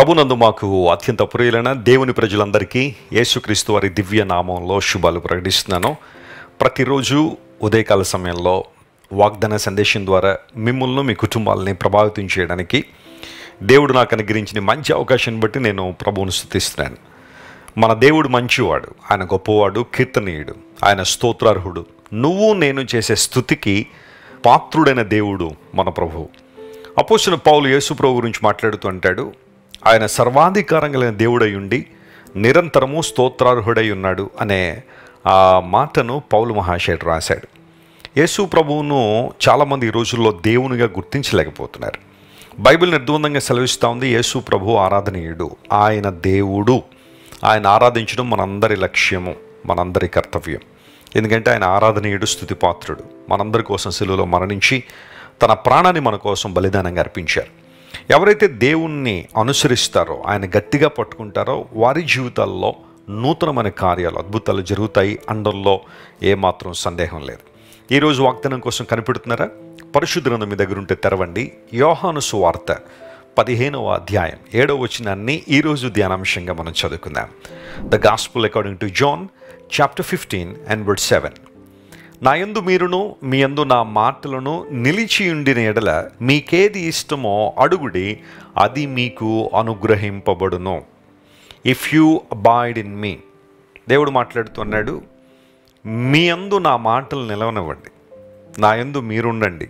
ప్రభునందు మాకు అత్యంత ప్రియులైన దేవుని ప్రజలందరికీ యేసుక్రీస్తు వారి దివ్య నామంలో శుభాలు ప్రకటిస్తున్నాను. ప్రతిరోజు ఉదయకాల సమయంలో వాగ్దాన సందేశం ద్వారా మిమ్మల్ని మీ కుటుంబాలని ప్రభావితం చేయడానికి దేవుడు నాకు అనుగ్రహించిన మంచి అవకాశాన్ని బట్టి నేను ప్రభువును స్తుతిస్తున్నాను. మన దేవుడు మంచివాడు, ఆయన గొప్పవాడు, కీర్తనీయుడు, ఆయన స్తోత్రార్హుడు. నువ్వు నేను చేసే స్తుతికి పాత్రుడైన దేవుడు మన ప్రభువు. అపోస్తలుడైన పౌలు యేసు ప్రభు గురించి మాట్లాడుతూ అంటాడు, ఆయన సర్వాధికారం కలిగిన దేవుడై ఉండి నిరంతరము స్తోత్రార్హుడై ఉన్నాడు అనే ఆ మాటను పౌలు మహాశయుడు రాశాడు. యేసు ప్రభువును చాలామంది ఈ రోజుల్లో దేవునిగా గుర్తించలేకపోతున్నారు. బైబిల్ నిర్ద్వందంగా సెలవిస్తూ ఉంది, యేసు ప్రభు ఆరాధనీయుడు, ఆయన దేవుడు. ఆయన ఆరాధించడం మనందరి లక్ష్యము, మనందరి కర్తవ్యం. ఎందుకంటే ఆయన ఆరాధనీయుడు, స్తుతిపాత్రుడు. మనందరి కోసం శిలువలో మరణించి తన ప్రాణాన్ని మన కోసం బలిదానంగా అర్పించారు. ఎవరైతే దేవుణ్ణి అనుసరిస్తారో, ఆయన గట్టిగా పట్టుకుంటారో, వారి జీవితాల్లో నూతనమైన కార్యాలు, అద్భుతాలు జరుగుతాయి అనడంలో ఏమాత్రం సందేహం లేదు. ఈరోజు వాగ్దానం కోసం కనిపెడుతున్నారా? పరిశుద్ధ గ్రంథం మీ దగ్గర ఉంటే తెరవండి. యోహాను సువార్త 15వ అధ్యాయం 7వ వచనాన్ని ఈరోజు ధ్యానాంశంగా మనం చదువుకుందాం. The gospel according to John chapter 15 and verse 7. నా యందు మీరును మీ యందు నా మాటలను నిలిచి ఉండిన ఎడల మీకేది ఇష్టమో అడుగుడి, అది మీకు అనుగ్రహింపబడును. If you abide in me. దేవుడు మాట్లాడుతున్నాడు, మీ యందు నా మాటలు నిలవనివ్వండి, నా యందు మీరుండండి,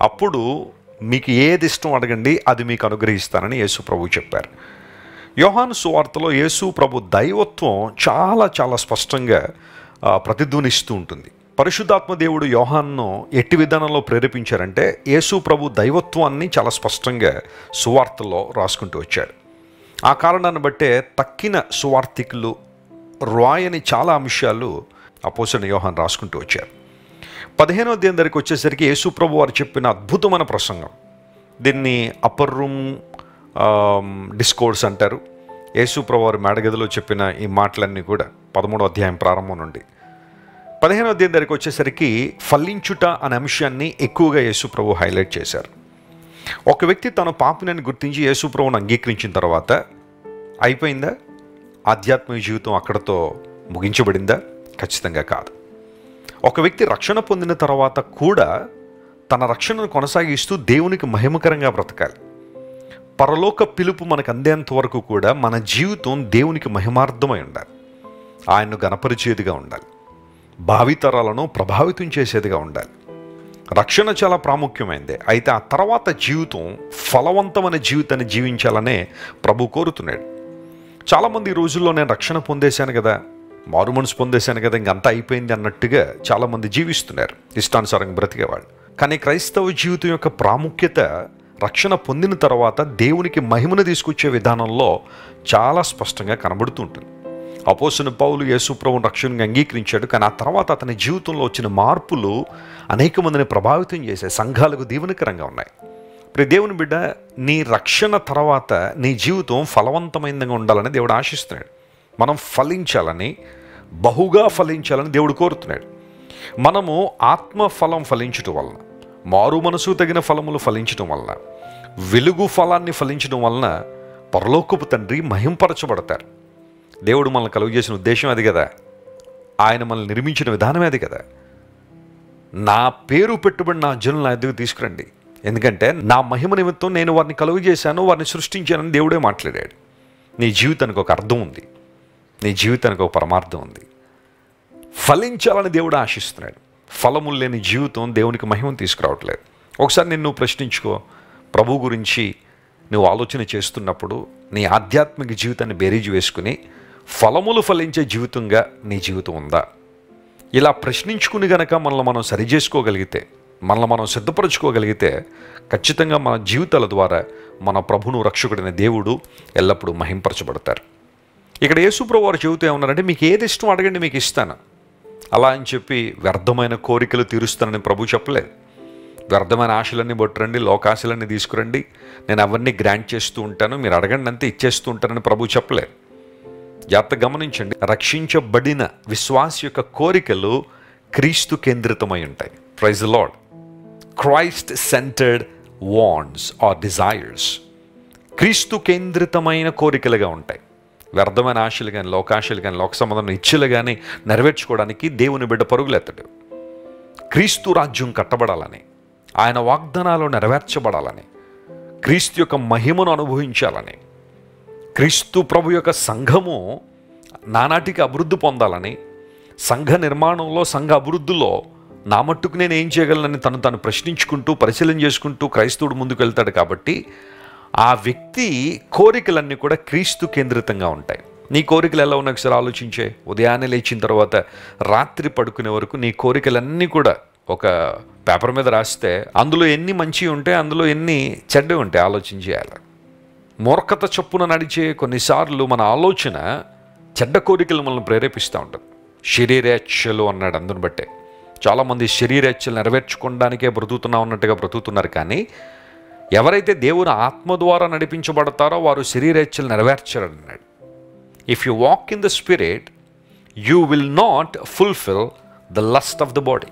అప్పుడు మీకు ఏది ఇష్టం అడగండి, అది మీకు అనుగ్రహిస్తానని యేసు ప్రభు చెప్పారు. యోహాను సువార్తలో యేసు ప్రభు దైవత్వం చాలా చాలా స్పష్టంగా ప్రతిధ్వనిస్తూ ఉంటుంది. పరిశుద్ధాత్మ దేవుడు యోహాన్ను ఎట్టి విధానంలో ప్రేరేపించారంటే యేసు ప్రభు దైవత్వాన్ని చాలా స్పష్టంగా సువార్తలో రాసుకుంటూ వచ్చాడు. ఆ కారణాన్ని బట్టే తక్కిన సువార్తికులు రాయని చాలా అంశాలు అపోస్తలుడైన యోహాను రాసుకుంటూ వచ్చారు. 15వ అధ్యాయం దగ్గరికి వచ్చేసరికి యేసు ప్రభు వారు చెప్పిన అద్భుతమైన ప్రసంగం, దీన్ని అప్పర్ రూమ్ డిస్కోర్స్ అంటారు. యేసు ప్రభు వారు మేడగదిలో చెప్పిన ఈ మాటలన్నీ కూడా 13వ అధ్యాయం ప్రారంభం నుండి 15వ అధ్యాయం దగ్గరికి వచ్చేసరికి ఫలించుట అనే అంశాన్ని ఎక్కువగా యేసు ప్రభు హైలైట్ చేశారు. ఒక వ్యక్తి తన పాపినని గుర్తించి యేసు ప్రభువును అంగీకరించిన తర్వాత అయిపోయిందా? ఆధ్యాత్మిక జీవితం అక్కడతో ముగించబడిందా? ఖచ్చితంగా కాదు. ఒక వ్యక్తి రక్షణ పొందిన తర్వాత కూడా తన రక్షణను కొనసాగిస్తూ దేవునికి మహిమకరంగా బ్రతకాలి. పరలోక పిలుపు మనకు అందేంత వరకు కూడా మన జీవితం దేవునికి మహిమార్థమై ఉండాలి, ఆయన్ను గణపరిచేదిగా ఉండాలి, భావితరాలను ప్రభావితం చేసేదిగా ఉండాలి. రక్షణ చాలా ప్రాముఖ్యమైనదే, అయితే ఆ తర్వాత జీవితం ఫలవంతమైన జీవితాన్ని జీవించాలనే ప్రభు కోరుతున్నాడు. చాలామంది ఈ రోజుల్లో నేను రక్షణ పొందేశాను కదా, మారు మనసు పొందేశాను కదా, ఇంకంతా అయిపోయింది అన్నట్టుగా చాలామంది జీవిస్తున్నారు, ఇష్టానుసారంగా బ్రతికేవాళ్ళు. కానీ క్రైస్తవ జీవితం యొక్క ప్రాముఖ్యత రక్షణ పొందిన తర్వాత దేవునికి మహిమను తీసుకొచ్చే విధానంలో చాలా స్పష్టంగా కనబడుతూ ఉంటుంది. అపోస్తలుడైన పౌలు యేసు ప్రభువును రక్షణగా అంగీకరించాడు, కానీ ఆ తర్వాత అతని జీవితంలో వచ్చిన మార్పులు అనేక మందిని ప్రభావితం చేసే సంఘాలకు దీవెనకరంగా ఉన్నాయి. ఇప్పుడు దేవుని బిడ్డ, నీ రక్షణ తర్వాత నీ జీవితం ఫలవంతమైనదిగా ఉండాలని దేవుడు ఆశిస్తున్నాడు. మనం ఫలించాలని, బహుగా ఫలించాలని దేవుడు కోరుతున్నాడు. మనము ఆత్మఫలం ఫలించటం వలన, మారు మనసు తగిన ఫలములు ఫలించడం వలన, వెలుగు ఫలాన్ని ఫలించడం వలన పరలోకపు తండ్రి మహింపరచబడతారు. దేవుడు మనల్ని కలుగు చేసిన ఉద్దేశం అది కదా, ఆయన మనల్ని నిర్మించిన విధానమే అది కదా. నా పేరు పెట్టుబడి నా జనులు నా ఎదుగు తీసుకురండి, ఎందుకంటే నా మహిమ నిమిత్తం నేను వారిని కలుగు చేశాను, వారిని సృష్టించానని దేవుడే మాట్లాడాడు. నీ జీవితానికి ఒక అర్థం ఉంది, నీ జీవితానికి ఒక పరమార్థం ఉంది. ఫలించాలని దేవుడు ఆశిస్తున్నాడు. ఫలములు లేని జీవితం దేవునికి మహిమను తీసుకురావట్లేదు. ఒకసారి నిన్ను ప్రశ్నించుకో, ప్రభు గురించి నువ్వు ఆలోచన చేస్తున్నప్పుడు నీ ఆధ్యాత్మిక జీవితాన్ని బేరీజు వేసుకుని ఫలములు ఫలించే జీవితంగా నీ జీవితం ఉందా? ఇలా ప్రశ్నించుకుని గనక మనల్ని మనం సరిచేసుకోగలిగితే, మనల్ని మనం సిద్ధపరచుకోగలిగితే ఖచ్చితంగా మన జీవితాల ద్వారా మన ప్రభును రక్షకుడైన దేవుడు ఎల్లప్పుడూ మహింపరచబడతారు. ఇక్కడ యేసు ప్రభు వారు చెబుతూ ఏమన్నారంటే, మీకు ఏది ఇష్టం అడగండి, మీకు ఇస్తాను. అలా అని చెప్పి వ్యర్థమైన కోరికలు తీరుస్తానని ప్రభు చెప్పలేదు. వ్యర్థమైన ఆశలన్నీ బొట్టరండి, లోకాశలన్నీ తీసుకురండి, నేను అవన్నీ గ్రాంట్ చేస్తూ ఉంటాను, మీరు అడగండి అంతే ఇచ్చేస్తూ ఉంటానని ప్రభు చెప్పలేదు. జాగ్రత్త గమనించండి, రక్షించబడిన విశ్వాస యొక్క కోరికలు క్రీస్తు కేంద్రితమై ఉంటాయి. Praise the Lord. Christ centred wants or desires. క్రీస్తు కేంద్రితమైన కోరికలుగా ఉంటాయి. వ్యర్థమైన ఆశలు కానీ, లోకాశలు కానీ, లోక సంబంధమైన ఇచ్ఛలు కానీ నెరవేర్చుకోవడానికి దేవుని బిడ్డ పరుగులెత్తడు. క్రీస్తు రాజ్యం కట్టబడాలని, ఆయన వాగ్దానాలు నెరవేర్చబడాలని, క్రీస్తు యొక్క మహిమను అనుభవించాలని, క్రీస్తు ప్రభు యొక్క సంఘము నానాటికి అభివృద్ధి పొందాలని, సంఘ నిర్మాణంలో, సంఘ అభివృద్ధిలో నా మట్టుకు నేను ఏం చేయగలనని తను ప్రశ్నించుకుంటూ, పరిశీలన చేసుకుంటూ క్రైస్తవుడు ముందుకు వెళ్తాడు. కాబట్టి ఆ వ్యక్తి కోరికలన్నీ కూడా క్రీస్తు కేంద్రితంగా ఉంటాయి. నీ కోరికలు ఎలా ఉన్నాయి ఒకసారి ఆలోచించే. ఉదయాన్నే లేచిన తర్వాత రాత్రి పడుకునే వరకు నీ కోరికలన్నీ కూడా ఒక పేపర్ మీద రాస్తే అందులో ఎన్ని మంచి ఉంటాయి, అందులో ఎన్ని చెడ్డ ఉంటాయి ఆలోచించేయాలి. మూర్ఖత చొప్పున నడిచే కొన్నిసార్లు మన ఆలోచన చెడ్డ కోరికలు మనల్ని ప్రేరేపిస్తూ ఉంటుంది. శరీరేచ్ఛలు అన్నాడు. అందుని బట్టే చాలామంది శరీరేచ్ఛలు నెరవేర్చుకోవడానికే బ్రతుకుతున్నా ఉన్నట్టుగా బ్రతుకుతున్నారు. కానీ ఎవరైతే దేవుని ఆత్మ ద్వారా నడిపించబడతారో వారు శరీరేచ్ఛలు నెరవేర్చరన్నాడు. If you walk in the spirit you will not fulfil the lust of the body.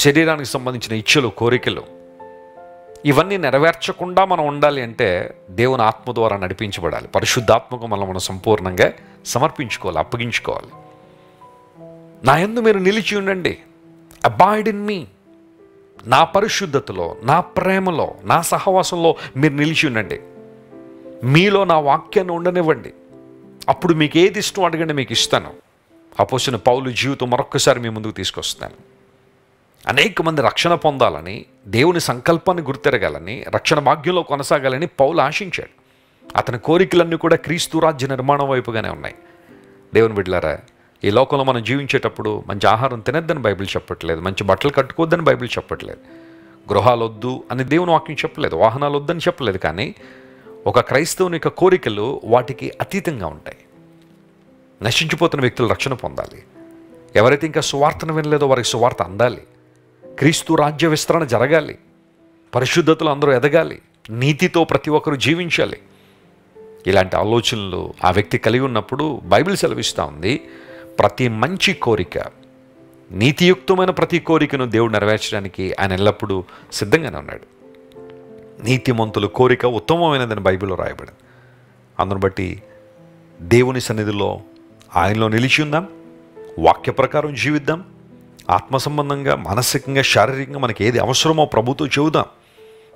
శరీరానికి సంబంధించిన ఇచ్ఛలు, కోరికలు ఇవన్నీ నెరవేర్చకుండా మనం ఉండాలి అంటే దేవుని ఆత్మ ద్వారా నడిపించబడాలి. పరిశుద్ధాత్మకు మనం సంపూర్ణంగా సమర్పించుకోవాలి, అప్పగించుకోవాలి. నా యందు మీరు నిలిచి ఉండండి, అబాయిడ్ ఇన్ మీ. నా పరిశుద్ధతలో, నా ప్రేమలో, నా సహవాసంలో మీరు నిలిచి ఉండండి. మీలో నా వాక్యాన్ని ఉండనివ్వండి. అప్పుడు మీకు ఏది ఇష్టం అడగండి, మీకు ఇస్తాను. అపోస్తలుడైన పౌలు జీవితం మరొక్కసారి మీ ముందుకు తీసుకొస్తాను. అనేక మంది రక్షణ పొందాలని, దేవుని సంకల్పాన్ని గుర్తెరగాలని, రక్షణ భాగ్యంలో కొనసాగాలని పౌలు ఆశించాడు. అతని కోరికలన్నీ కూడా క్రీస్తు రాజ్య నిర్మాణం వైపుగానే ఉన్నాయి. దేవుని బిడ్డలారా, ఈ లోకంలో మనం జీవించేటప్పుడు మంచి ఆహారం తినొద్దని బైబిల్ చెప్పట్లేదు, మంచి బట్టలు కట్టుకోవద్దని బైబిల్ చెప్పట్లేదు, గృహాలు వద్దు అని దేవుని వాక్యం చెప్పలేదు, వాహనాలు వద్దని చెప్పలేదు. కానీ ఒక క్రైస్తవుని యొక్క కోరికలు వాటికి అతీతంగా ఉంటాయి. నశించిపోతున్న వ్యక్తులు రక్షణ పొందాలి. ఎవరైతే ఇంకా సువార్తను వినలేదో వారికి సువార్త అందాలి. క్రీస్తు రాజ్య విస్తరణ జరగాలి. పరిశుద్ధతలు అందరూ ఎదగాలి. నీతితో ప్రతి ఒక్కరూ జీవించాలి. ఇలాంటి ఆలోచనలు ఆ వ్యక్తి కలిగి ఉన్నప్పుడు బైబిల్ సెలవిస్తూ ఉంది, ప్రతి మంచి కోరిక, నీతియుక్తమైన ప్రతి కోరికను దేవుడు నెరవేర్చడానికి ఆయన ఎల్లప్పుడూ సిద్ధంగానే ఉన్నాడు. నీతిమంతుల కోరిక ఉత్తమమైనదని బైబిల్లో రాయబడింది. అందును బట్టి దేవుని సన్నిధిలో ఆయనలో నిలిచి ఉందాం, వాక్య ప్రకారం జీవిద్దాం, ఆత్మ సంబంధంగా, మానసికంగా, శారీరకంగా మనకి ఏది అవసరమో ప్రభుతో చెబుదాం.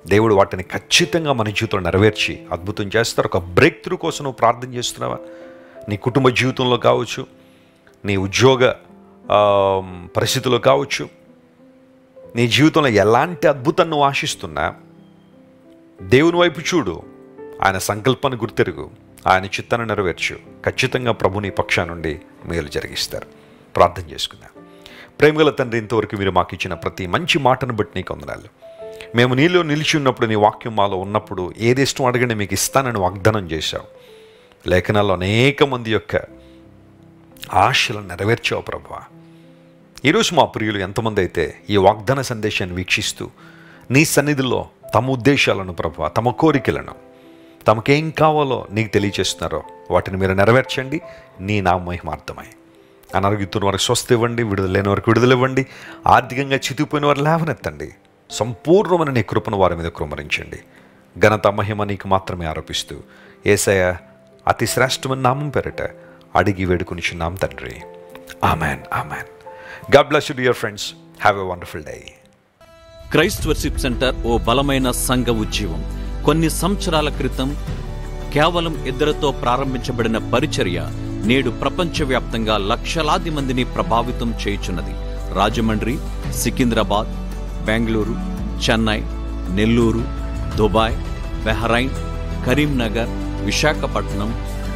దేవుడు వాటిని ఖచ్చితంగా మన జీవితంలో నెరవేర్చి అద్భుతం చేస్తారు. ఒక బ్రేక్ త్రూ కోసం నువ్వు ప్రార్థన చేస్తున్నావా? నీ కుటుంబ జీవితంలో కావచ్చు, నీ ఉద్యోగ పరిస్థితుల్లో కావచ్చు, నీ జీవితంలో ఎలాంటి అద్భుతాన్ని నువ్వు ఆశిస్తున్నా దేవుని వైపు చూడు, ఆయన సంకల్పాన్ని గుర్తెరుగు, ఆయన చిత్తాన్ని నెరవేర్చు. ఖచ్చితంగా ప్రభు నీ పక్షా నుండి మేలు జరిగిస్తారు. ప్రార్థన చేసుకుందాం. ప్రేమగల తండ్రి, ఇంతవరకు మీరు మాకు ఇచ్చిన ప్రతి మంచి మాటను బట్టి నీకు వందనాలు. మేము నీలో నిలిచి ఉన్నప్పుడు, నీ వాక్యం మాలో ఉన్నప్పుడు ఏది ఇష్టం అడగండి మీకు ఇస్తానని వాగ్దానం చేశావు. లేఖనాల్లో అనేక మంది యొక్క ఆశలను నెరవేర్చావు ప్రభువా. ఈరోజు మా ప్రియులు ఎంతమంది అయితే ఈ వాగ్దాన సందేశాన్ని వీక్షిస్తూ నీ సన్నిధిలో తమ ఉద్దేశాలను ప్రభువా, తమ కోరికలను, తమకేం కావాలో నీకు తెలియచేస్తున్నారో వాటిని మీరు నెరవేర్చండి. నీ నామ మహిమార్థమై అనారోగ్యతున్న వారికి స్వస్థ ఇవ్వండి, విడుదల లేని వారికి విడుదల ఇవ్వండి, ఆర్థికంగా చితికిపోయిన వారు లేవనెత్తండి. సంపూర్ణమైన నీ కృపను వారి మీద కృమరించండి. ఘనత మహిమ నీకు మాత్రమే ఆరోపిస్తూ యేసయ్య అతి శ్రేష్టమైన నామం పేరిట అడిగి వేడుకొనిచున్నాం తండ్రి. Amen, amen. God bless you dear friends. Have a wonderful day. Christ Worship Centre ఓ బలమైన సంఘ ఉద్యమం. కొన్ని సంవత్సరాల క్రితం కేవలం 2 ప్రారంభించబడిన పరిచర్య నేడు ప్రపంచవ్యాప్తంగా లక్షలాది మందిని ప్రభావితం చేయుచున్నది. రాజమండ్రి, సికింద్రాబాద్, బెంగళూరు, చెన్నై, నెల్లూరు, దుబాయ్, బెహ్రైన్, కరీంనగర్, విశాఖపట్నం,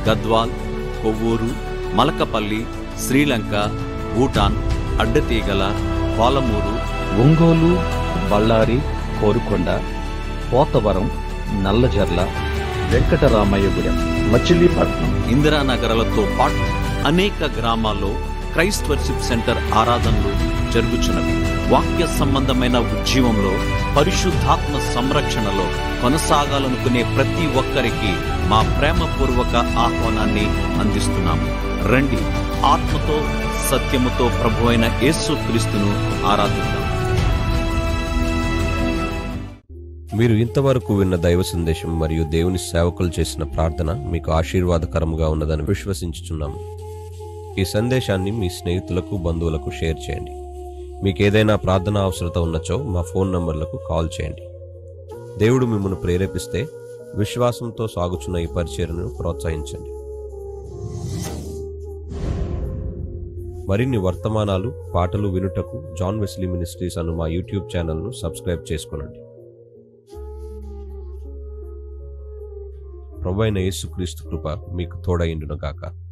గద్వాల్, కొవ్వూరు, మలకపల్లి, శ్రీలంక, భూటాన్, అడ్డతీగల, పాలమూరు, ఒంగోలు, బళ్ళారి, కోరుకొండ, పోతవరం, నల్లజర్ల, వెంకటరామయ్యగూడెం, మచిలీపట్నం, ఇందిరానగర్లతో పాటు అనేక గ్రామాల్లో క్రైస్ట్ వర్షిప్ సెంటర్ ఆరాధనలు జరుగుచున్నవి. వాక్య సంబంధమైన ఉద్యమంలో, పరిశుద్ధాత్మ సంరక్షణలో కొనసాగాలనుకునే ప్రతి ఒక్కరికి మా ప్రేమపూర్వక ఆహ్వానాన్ని అందిస్తున్నాము. రండి, ఆత్మతో సత్యముతో ప్రభువైన యేసు క్రీస్తును ఆరాధిద్దాం. మీరు ఇంతవరకు విన్న దైవ సందేశం మరియు దేవుని సేవకులు చేసిన ప్రార్థన మీకు ఆశీర్వాదకరముగా ఉన్నదని విశ్వసించుచున్నాము. ఈ సందేశాన్ని మీ స్నేహితులకు, బంధువులకు షేర్ చేయండి. మీకు ఏదైనా ప్రార్థన అవసరత ఉన్నచో మా ఫోన్ నంబర్లకు కాల్ చేయండి. దేవుడు మిమ్మల్ని ప్రేరేపిస్తే విశ్వాసంతో సాగుచున్న ఈ పరిచర్యను ప్రోత్సహించండి. మరిన్ని వర్తమానాలు, పాటలు వినుటకు జాన్ వెస్లీ మినిస్ట్రీస్ అను మా యూట్యూబ్ ఛానల్ను సబ్స్క్రైబ్ చేసుకొనండి. ప్రభువైన యేసుక్రీస్తు కృప మీకు తోడైండును గాక.